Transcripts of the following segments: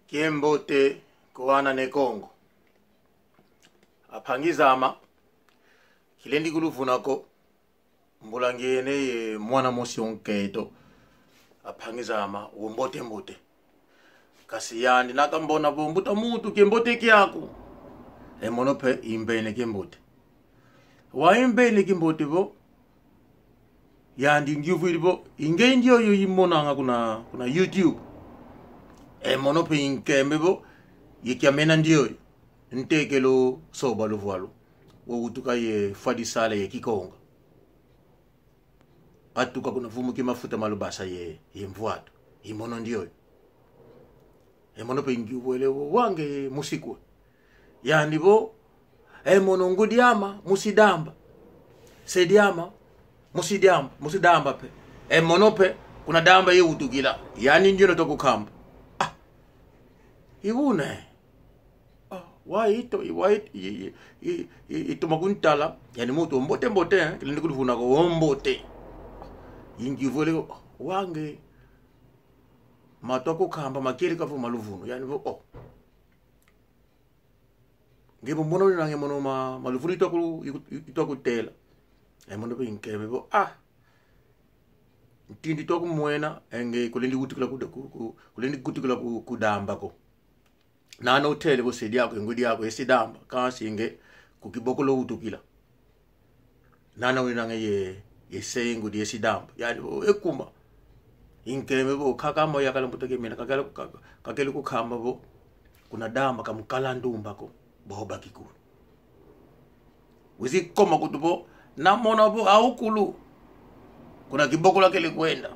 Kiembote koana nekongo apangizama kilendi kuluvunako mbulangene ye mwana mosi onketo apangizama umbote mbote kasi yandi nakambona bombuta mutu kiembote kyako monope imbene kiembote wa imbene kiembote bo yandi ngiviri bo inge ndio yo yimonanga kuna YouTube monope inkembe bo yikiamena ndio ntekelo soba luvalo wo utuka ye fadisale ye kikonga atuka kuna vumuki mafuta malubasa ye mvwato imono ndio monope ingiwele wange musiku yani bo mono ngudiama musidamba sediama musidamba pe monope kuna damba ye utukila yani ndio tokukamba ibune ito makuntala yani mutu mbote kilindi kulivuna ko mbote ingivole wange matoko kamba makiri kavu maluvuno yani bo ngebo mono nange mono maluvuno itokutela mono be inkebe bo ntindi toku mwena enge kulindi gutikula kudamba ko nana utele bosedi yako ngudi yako esidamba kasi nge kukibokolo utukila nana winange ye ngudi esidamba yani ekuma inkeme bo kakamo yakala mutake mina kakele kukhamba bo kuna damba kamkala ndumba ko boba kikulu wizi koma kutubo namona bo awukulu kuna kibokolo kele kwenda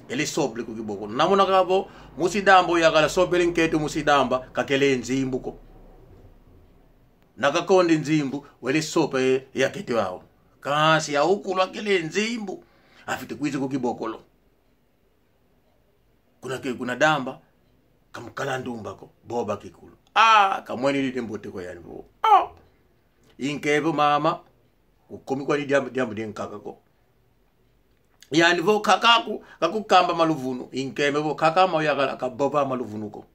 ele soble kukibokolo namona kabo musidambo yakala sobele nketo musidamba kakele nzimbu ko nakakonde nzimbu wele sope yakete wao kasi ya ukulu akele nzimbu afite kwize kukibokolo kuna damba kamkala ndumba ko boba kikulu kamweni lite mbote ko yani bo inkebo mama ukomi kwa diambo denkaka ko yani vo kakaku kakukamba maluvunu inkeme vo kakama yakala kaboba maluvunu ko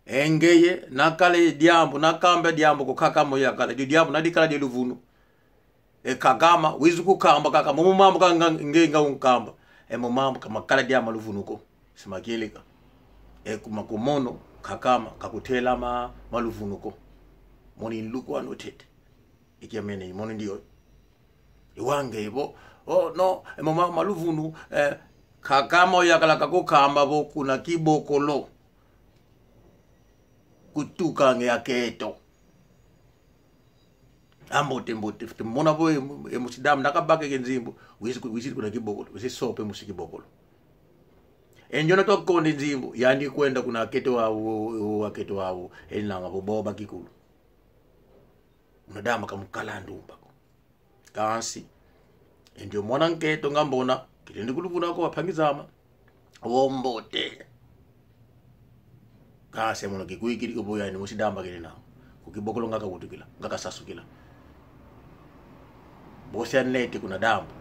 engeye nakale diambo nakamba diambo ko kakama yakala diambo nadikala de luvunu kakama wizu kukamba kakama mumambo kanga ngenga unkamba mumambo kamakala diambo maluvunu ko simakeleka kumakomono kakama kakutela maluvunu ko moni luko anotete ikiamene moni ndio iwange ibo no mama maluvunu kakama yakala kakukamba bo kuna kibokolo kutuka nge aketo ambote mona bo musidam nakabake kenzimbo wisi kuna kibokolo wisi sope musikibokolo enjona to konde nzimbo yandi kwenda kuna aketo wawo elanga boba kikulu unadama kamkala ndumba kasi ndio mwana nketo ngambona kilindi kuluvuna ko apangizama wombote kasi mwana kikuikiri ko yani musidamba kile nawo kukibokolo ngaka kutukila ngaka sasukila bosi nete kuna damba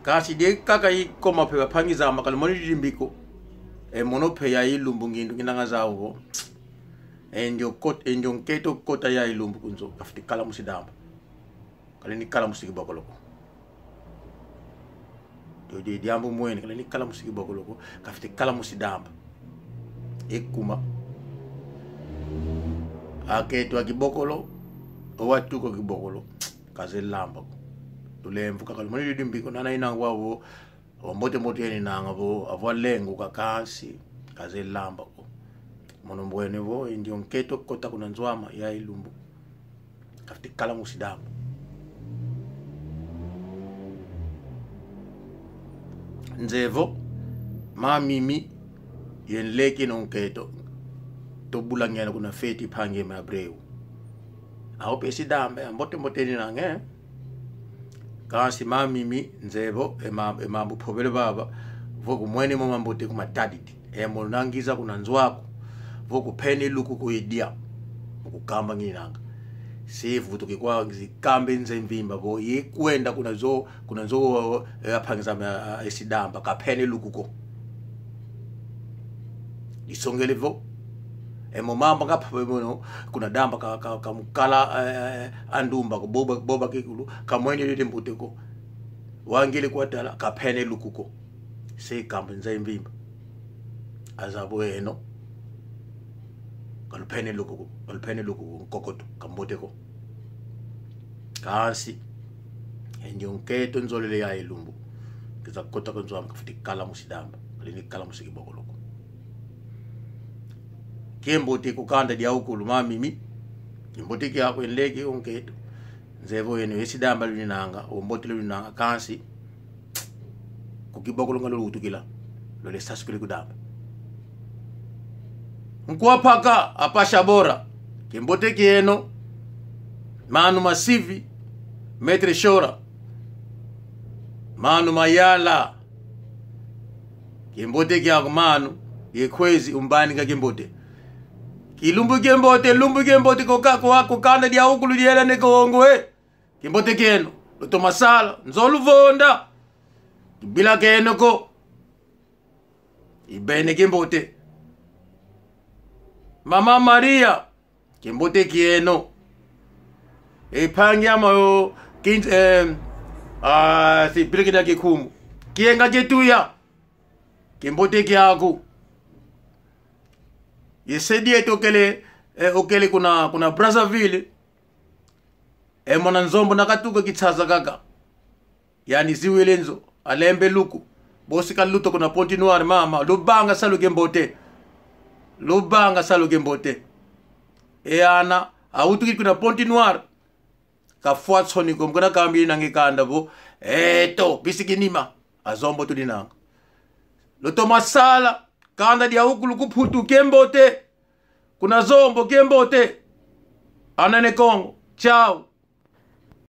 kasi de kaka ikoma pe apangizama kalmoni dimbiko mono pe ya ilumbu ngindu nginanga zawo enjo nketo kota ya ilumbu kunzo kafiti kala musidamba kalini kala musikibokolo ko de diambo mwene kala ni kala musiki bokolo kafite kala musidamba ekuma aketo akibokolo owatuko kibokolo kaze lamba tulemvuka kala moni dimbiko nana inangwa wo mbote yeni nanga bo avalengo kakasi kaze lamba ko mono mbwene bo ndio nketo kota kuna nzwama ya ilumbu kafite kala musidamba nzevo mamimi yenleke nonketo to bulangela kuna feti phange mabreu aho pesi dambe mbote nange kasi mamimi nzevo emambu phobele baba voku mwene mo mambote kuma taditi monangiza kuna nzwako voku phene luku kuidia ukukamba nginanga sevu tukikwa zikambe nzemvimba bo yekwenda kuna zo aphangisa esidamba kaphene lukuko isongelevo emo mamba ngapha bebono kuna damba kamukala andumba ko boba kikulu kamwenye limbote ko wangile kwadala kaphene lukuko seyigambe nza imbimba azabo eno kaluphene lukuko kokoto kambote ko kasi enjonketo nzolele ya ilumbu kiza kota konzo am futhi kala musidamba lini kala musikiboko lokho kembote kukanda dia ukulu mamimi imbote ki yakho enleke onketo nzevo yenu esidamba luninanga ombote luninanga kansi kukiboko ngalo lutukila lole sasikule kudamba nkuapaka apasha bora kembote kieno manu masivi metre shora manu mayala kimbote kyako manu yekwezi umbani nga kimbote kilumbu kimbote ko kanda dia ukulu diela ne kongwe kimbote keno loto masala nzolu vonda bila keno ko ibene kimbote mama Maria kimbote kieno epangia mo si bilekida kikumu kienga ketuya kimbote kyako yesedie tokele okele kuna Brazzaville mwana nzombo nakatuka kitsaza kaka yani ziwelenzo alembe luku bosika luto kuna Ponti Noir mama lubanga salu kembote ana autuki kuna Ponti Noir kafuatsoni komkona kambi nangikanda bo eto bisikinima azombo tudinanga loto masala kanda dia ukulu kuphutu kembote kuna zombo kembote anane Kongo ciao.